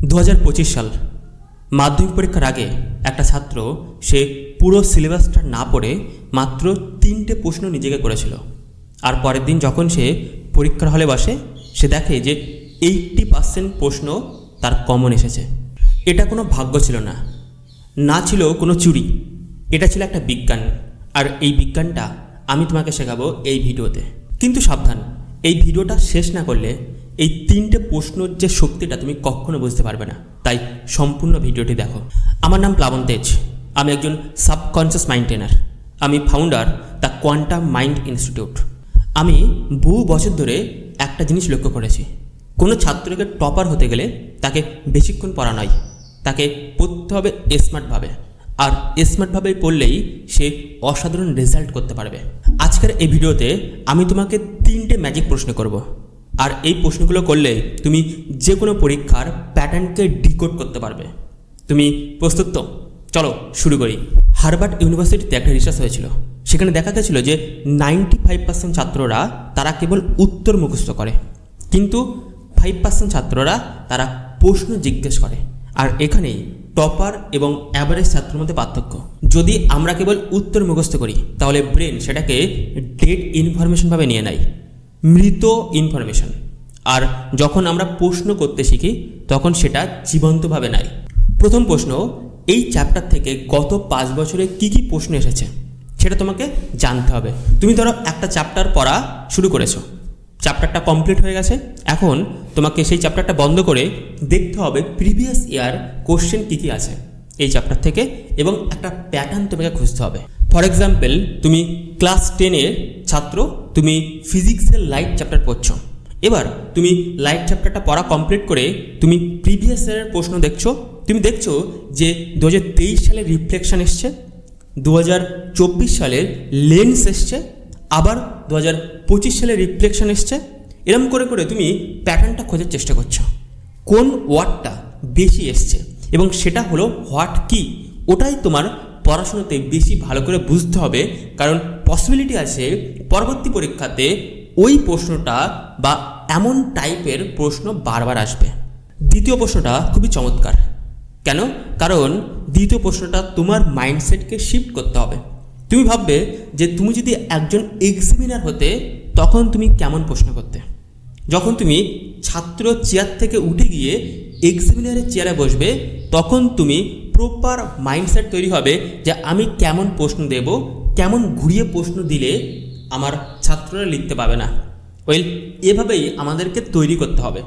2025 সাল মাধ্যমিক পরীক্ষার আগে একটা ছাত্র সে পুরো সিলেবাসটা না পড়ে মাত্র 3টে প্রশ্ন নিজেকে করেছিল। আর পরের দিন যখন সে পরীক্ষার হলে বসে সে দেখে যে 80% প্রশ্ন তার কমন এসেছে। এটা কোনো ভাগ্য ছিল না, না ছিল কোনো চুরি, এটা ছিল একটা বিজ্ঞান। আর এই বিজ্ঞানটা আমি তোমাকে শেখাবো এই ভিডিওতে। কিন্তু সাবধান, এই ভিডিওটা শেষ না করলে এই 3টে প্রশ্নের যে শক্তিটা তুমি কখনো বুঝতে পারবে না। তাই সম্পূর্ণ ভিডিওটি দেখো। আমার নাম প্লাবন তেজ, আমি একজন সাবকনসিয়াস মাইন্ড ট্রেনার। আমি founder the quantum mind institute. আমি বহু বছর ধরে একটা জিনিস লক্ষ্য করেছি, কোনো ছাত্রকে টপার হতে গেলে তাকে বেশিক্ষণ পড়া নয়, তাকে পড়তে হবে স্মার্টভাবে। আর স্মার্টভাবে পড়লেই সে অসাধারণ রেজাল্ট করতে পারবে। আজকের এই ভিডিওতে আমি তোমাকে 3টে ম্যাজিক প্রশ্ন করব। আর এই প্রশ্নগুলো করলে তুমি যে কোনো পরীক্ষার প্যাটার্নকে ডিকোড করতে পারবে। তুমি প্রস্তুত তো? চলো শুরু করি। হার্ভার্ড ইউনিভার্সিটিতে একটা রিসার্চ হয়েছিল, সেখানে দেখা গেছিল যে 95% ছাত্ররা তারা কেবল উত্তর মুখস্থ করে, কিন্তু 5% ছাত্ররা তারা প্রশ্ন জিজ্ঞেস করে। আর এখানেই টপার এবং অ্যাভারেজ ছাত্রের মধ্যে পার্থক্য। যদি আমরা কেবল উত্তর মুখস্থ করি তাহলে ব্রেন সেটাকে ডেড ইনফরমেশনভাবে নিয়ে নেয়, মৃত ইনফরমেশন। আর যখন আমরা প্রশ্ন করতে শিখি তখন সেটা জীবন্তভাবে নেয়। প্রথম প্রশ্ন, এই চ্যাপ্টার থেকে গত 5 বছরে কি কি প্রশ্ন এসেছে সেটা তোমাকে জানতে হবে। তুমি ধরো একটা চ্যাপ্টার পড়া শুরু করেছো, চ্যাপ্টারটা কমপ্লিট হয়ে গেছে, এখন তোমাকে সেই চ্যাপ্টারটা বন্ধ করে দেখতে হবে প্রিভিয়াস ইয়ার কোশ্চেন কী কী আছে এই চ্যাপ্টার থেকে, এবং একটা প্যাটার্ন তোমাকে খুঁজতে হবে। ফর এক্সাম্পল, তুমি ক্লাস 10-এর ছাত্র, তুমি ফিজিক্সের লাইট চ্যাপ্টার পড়ছো। এবার তুমি লাইট চ্যাপ্টারটা পড়া কমপ্লিট করে তুমি প্রিভিয়াস ইয়ারের প্রশ্ন দেখছো। তুমি দেখছো যে 2023 সালে রিফ্লেকশন এসছে, 2024 সালের লেন্স এসছে, আবার 2025 সালে রিফ্লেকশন এসছে। এরম করে করে তুমি প্যাটার্নটা খোঁজার চেষ্টা করছো, কোন ওয়ার্ডটা বেশি এসছে, এবং সেটা হলো হোয়াট কি। ওটাই তোমার পড়াশোনাতে বেশি ভালো করে বুঝতে হবে, কারণ পসিবিলিটি আছে পরবর্তী পরীক্ষাতে ওই প্রশ্নটা বা এমন টাইপের প্রশ্ন বারবার আসবে। দ্বিতীয় প্রশ্নটা খুবই চমৎকার। কেন? কারণ দ্বিতীয় প্রশ্নটা তোমার মাইন্ডসেটকে শিফট করতে হবে। তুমি ভাববে যে তুমি যদি একজন এক্সামিনার হতে তখন তুমি কেমন প্রশ্ন করতে। যখন তুমি ছাত্র চেয়ার থেকে উঠে গিয়ে এক্সামিনারের চেয়ারে বসবে তখন তুমি প্রপার মাইন্ডসেট তৈরি হবে যে আমি কেমন প্রশ্ন দেব, কেমন ঘুরিয়ে প্রশ্ন দিলে আমার ছাত্ররা লিখতে পাবে না। এভাবেই আমাদেরকে তৈরি করতে হবে।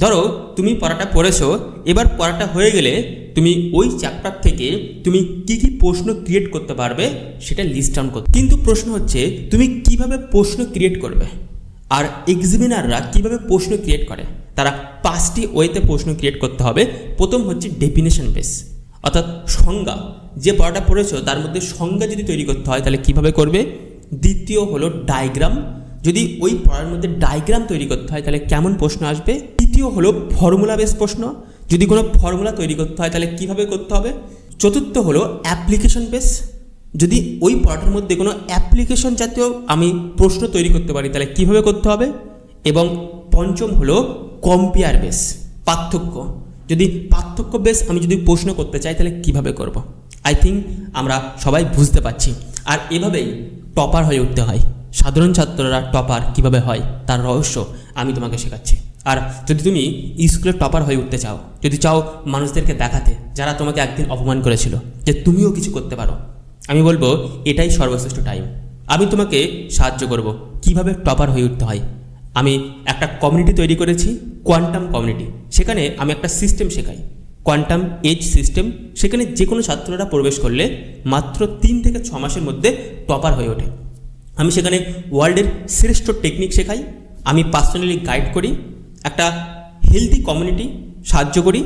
ধরো তুমি পড়াটা পড়েছো, এবার পড়াটা হয়ে গেলে তুমি ওই চ্যাপ্টার থেকে তুমি কি কি প্রশ্ন ক্রিয়েট করতে পারবে সেটা লিস্ট ডাউন করতে। কিন্তু প্রশ্ন হচ্ছে তুমি কিভাবে প্রশ্ন ক্রিয়েট করবে, আর এক্সামিনাররা কিভাবে প্রশ্ন ক্রিয়েট করে। তারা 5টি ওয়েতে প্রশ্ন ক্রিয়েট করতে হবে। প্রথম হচ্ছে ডেফিনেশন বেস, অর্থাৎ সংজ্ঞা। যে পড়াটা পড়েছো তার মধ্যে সংজ্ঞা যদি তৈরি করতে হয় তাহলে কিভাবে করবে। দ্বিতীয় হলো ডায়াগ্রাম, যদি ওই পড়ার মধ্যে ডায়াগ্রাম তৈরি করতে হয় তাহলে কেমন প্রশ্ন আসবে। তৃতীয় হলো ফর্মুলা বেস প্রশ্ন, যদি কোনো ফর্মুলা তৈরি করতে হয় তাহলে কিভাবে করতে হবে। চতুর্থ হলো অ্যাপ্লিকেশন বেস, যদি ওই পড়াটার মধ্যে কোনো অ্যাপ্লিকেশন জাতীয় আমি প্রশ্ন তৈরি করতে পারি তাহলে কিভাবে করতে হবে। এবং পঞ্চম হলো কম্পেয়ার বেস, পার্থক্য, যদি পার্থক্য বেস আমি যদি প্রশ্ন করতে চাই তাহলে কিভাবে করব। আই থিঙ্ক আমরা সবাই বুঝতে পারছি। আর এভাবেই টপার হয়ে উঠতে হয়। সাধারণ ছাত্ররা টপার কিভাবে হয় তার রহস্য আমি তোমাকে শেখাচ্ছি। আর যদি তুমি স্কুলের টপার হয়ে উঠতে চাও, যদি চাও মানুষদেরকে দেখাতে যারা তোমাকে একদিন অপমান করেছিল যে তুমিও কিছু করতে পারো, আমি বলবো এটাই সর্বশ্রেষ্ঠ টাইম। আমি তোমাকে সাহায্য করব কিভাবে টপার হয়ে উঠতে হয়। আমি একটা কমিউনিটি তৈরি করেছি, কোয়ান্টাম কমিউনিটি। সেখানে আমি একটা সিস্টেম শেখাই, কোয়ান্টাম এজ সিস্টেম। সেখানে যে কোনো ছাত্ররা প্রবেশ করলে মাত্র 3 থেকে 6 মাসের মধ্যে টপার হয়ে ওঠে। আমি সেখানে ওয়ার্ল্ডের শ্রেষ্ঠ টেকনিক শেখাই, আমি পার্সোনালি গাইড করি, একটা হেলদি কমিউনিটি সাহায্য করি,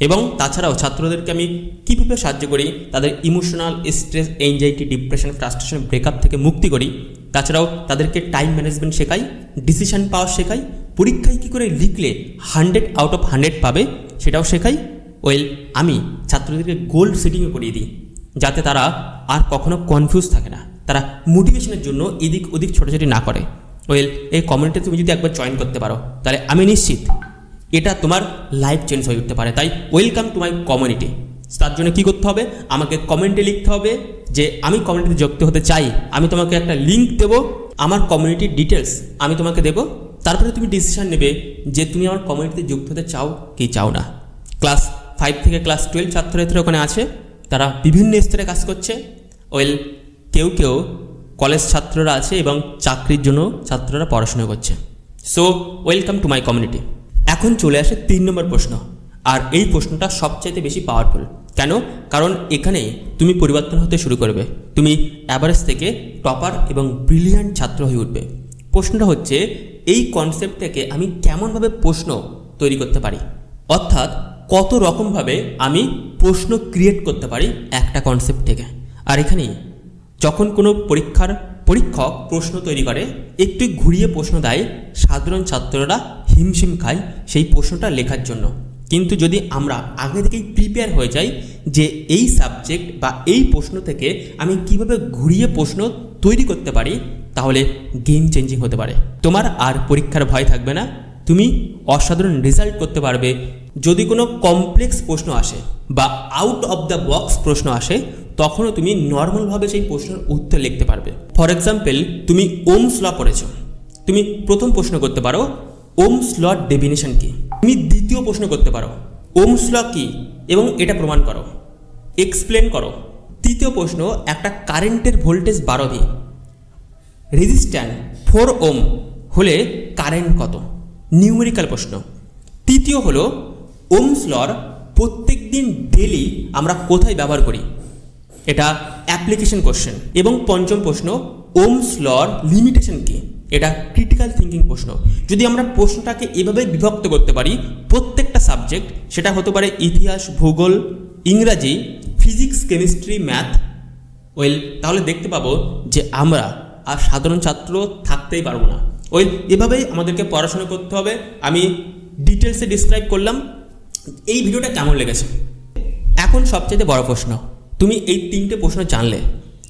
এবং তাছাড়াও ছাত্রদেরকে আমি কীভাবে সাহায্য করি তাদের emotional stress, anxiety, depression, frustration, breakup থেকে মুক্তি করি। তাছাড়াও তাদেরকে টাইম ম্যানেজমেন্ট শেখাই, ডিসিশন পাওয়ার শেখাই, পরীক্ষায় কী করে লিখলে 100 আউট অফ 100 পাবে সেটাও শেখাই। আমি ছাত্রদেরকে গোল সেটিংও করিয়ে দিই যাতে তারা আর কখনো কনফিউজ থাকে না, তারা মোটিভেশনের জন্য এদিক ওদিক ছোটাছুটি না করে। এই কমিউনিটিতে তুমি যদি একবার জয়েন করতে পারো তাহলে আমি নিশ্চিত এটা তোমার লাইফ চেঞ্জ হয়ে উঠতে পারে। তাই ওয়েলকাম টু মাই কমিউনিটি। তার জন্য কী করতে হবে, আমাকে কমেন্টে লিখতে হবে যে আমি কমিউনিটিতে যুক্ত হতে চাই। আমি তোমাকে একটা লিঙ্ক দেবো, আমার কমিউনিটির ডিটেলস আমি তোমাকে দেবো। তারপরে তুমি ডিসিশন নেবে যে তুমি আমার কমিউনিটিতে যুক্ত হতে চাও কি চাও না। ক্লাস 5 থেকে ক্লাস 12 ছাত্রছাত্রীরা ওখানে আছে, তারা বিভিন্ন স্তরে কাজ করছে। কেউ কেউ কলেজ ছাত্ররা আছে এবং চাকরির জন্য ছাত্ররা পড়াশোনা করছে। So welcome to my community. এখন চলে আসে 3 নম্বর প্রশ্ন, আর এই প্রশ্নটা সবচাইতে বেশি পাওয়ারফুল। কেন? কারণ এখানে তুমি পরিবর্তন হতে শুরু করবে, তুমি অ্যাভারেজ থেকে টপার এবং ব্রিলিয়ান্ট ছাত্র হয়ে উঠবে। প্রশ্নটা হচ্ছে, এই কনসেপ্ট থেকে আমি কেমনভাবে প্রশ্ন তৈরি করতে পারি, অর্থাৎ কত রকমভাবে আমি প্রশ্ন ক্রিয়েট করতে পারি একটা কনসেপ্ট থেকে। আর এখানেই যখন কোনো পরীক্ষক প্রশ্ন তৈরি করে, একটু ঘুরিয়ে প্রশ্ন দেয়, সাধারণ ছাত্ররা হিমশিম খায় সেই প্রশ্নটা লেখার জন্য। কিন্তু যদি আমরা আগে থেকেই প্রিপেয়ার হয়ে যাই যে এই সাবজেক্ট বা এই প্রশ্ন থেকে আমি কিভাবে ঘুরিয়ে প্রশ্ন তৈরি করতে পারি, তাহলে গেম চেঞ্জিং হতে পারে। তোমার আর পরীক্ষার ভয় থাকবে না, তুমি অসাধারণ রেজাল্ট করতে পারবে। যদি কোনো কমপ্লেক্স প্রশ্ন আসে বা আউট অফ দ্য বক্স প্রশ্ন আসে, তখনও তুমি নর্মালভাবে সেই প্রশ্নের উত্তর লিখতে পারবে। ফর এক্সাম্পল, তুমি ওমস ল পড়েছো, তুমি প্রথম প্রশ্ন করতে পারো ওমস ল ডেফিনেশন কি। তুমি দ্বিতীয় প্রশ্ন করতে পারো ওমস ল কি এবং এটা প্রমাণ করো, এক্সপ্লেন করো। তৃতীয় প্রশ্ন, একটা কারেন্টের ভোল্টেজ 12 ভি, রেজিস্ট্যান্স 4 ওম হলে কারেন্ট কত, নিউমেরিক্যাল প্রশ্ন। তৃতীয় হলো ওমস লর প্রত্যেক দিন ডেলি আমরা কোথায় ব্যবহার করি, এটা অ্যাপ্লিকেশন কোশ্চেন। এবং পঞ্চম প্রশ্ন, ওমস লর লিমিটেশন কি, এটা ক্রিটিক্যাল থিঙ্কিং প্রশ্ন। যদি আমরা প্রশ্নটাকে এভাবে বিভক্ত করতে পারি প্রত্যেকটা সাবজেক্ট, সেটা হতে পারে ইতিহাস, ভূগোল, ইংরাজি, ফিজিক্স, কেমিস্ট্রি, ম্যাথ, তাহলে দেখতে পাবো যে আমরা আর সাধারণ ছাত্র থাকতেই পারবো না। এভাবেই আমাদেরকে পড়াশোনা করতে হবে। আমি ডিটেলসে ডিসক্রাইব করলাম। এই ভিডিওটা কেমন লেগেছে? এখন সবচেয়ে বড় প্রশ্ন, তুমি এই 3টে প্রশ্ন জানলে,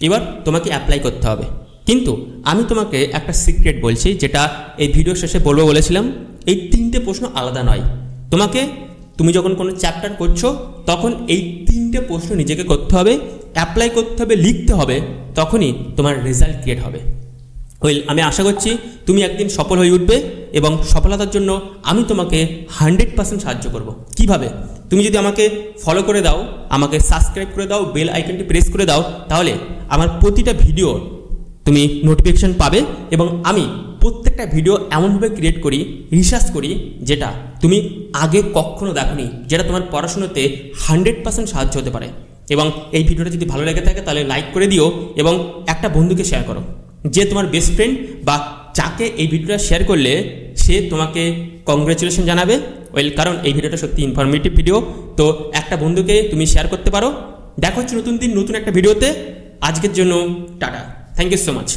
এবার তোমাকে অ্যাপ্লাই করতে হবে। কিন্তু আমি তোমাকে একটা সিক্রেট বলছি, যেটা এই ভিডিও শেষে বলবো বলেছিলাম। এই 3টে প্রশ্ন আলাদা নয়। তুমি যখন কোনো চ্যাপ্টার করছো, তখন এই 3টে প্রশ্ন নিজেকে করতে হবে, অ্যাপ্লাই করতে হবে, লিখতে হবে, তখনই তোমার রেজাল্ট ক্রিয়েট হবে। আমি আশা করছি তুমি একদিন সফল হয়ে উঠবে এবং সফলতার জন্য আমি তোমাকে 100% সাহায্য করব। কিভাবে? তুমি যদি আমাকে ফলো করে দাও, আমাকে সাবস্ক্রাইব করে দাও, বেল আইকনটি প্রেস করে দাও, তাহলে আমার প্রতিটা ভিডিও তুমি নোটিফিকেশন পাবে। এবং আমি প্রত্যেকটা ভিডিও এমনভাবে ক্রিয়েট করি, রিসার্চ করি, যেটা তুমি আগে কখনো দেখোনি, যেটা তোমার পড়াশোনাতে 100% সাহায্য হতে পারে। এবং এই ভিডিওটা যদি ভালো লেগে থাকে তাহলে লাইক করে দিও এবং একটা বন্ধুকে শেয়ার করো, যে তোমার বেস্ট ফ্রেন্ড বা যাকে এই ভিডিওটা শেয়ার করলে সে তোমাকে কংগ্রেচুলেশন জানাবে। কারণ এই ভিডিওটা সত্যি ইনফরমেটিভ ভিডিও। তো একটা বন্ধুকে তুমি শেয়ার করতে পারো। দেখা হচ্ছে নতুন দিন নতুন একটা ভিডিওতে। আজকের জন্য tata, thank you so much.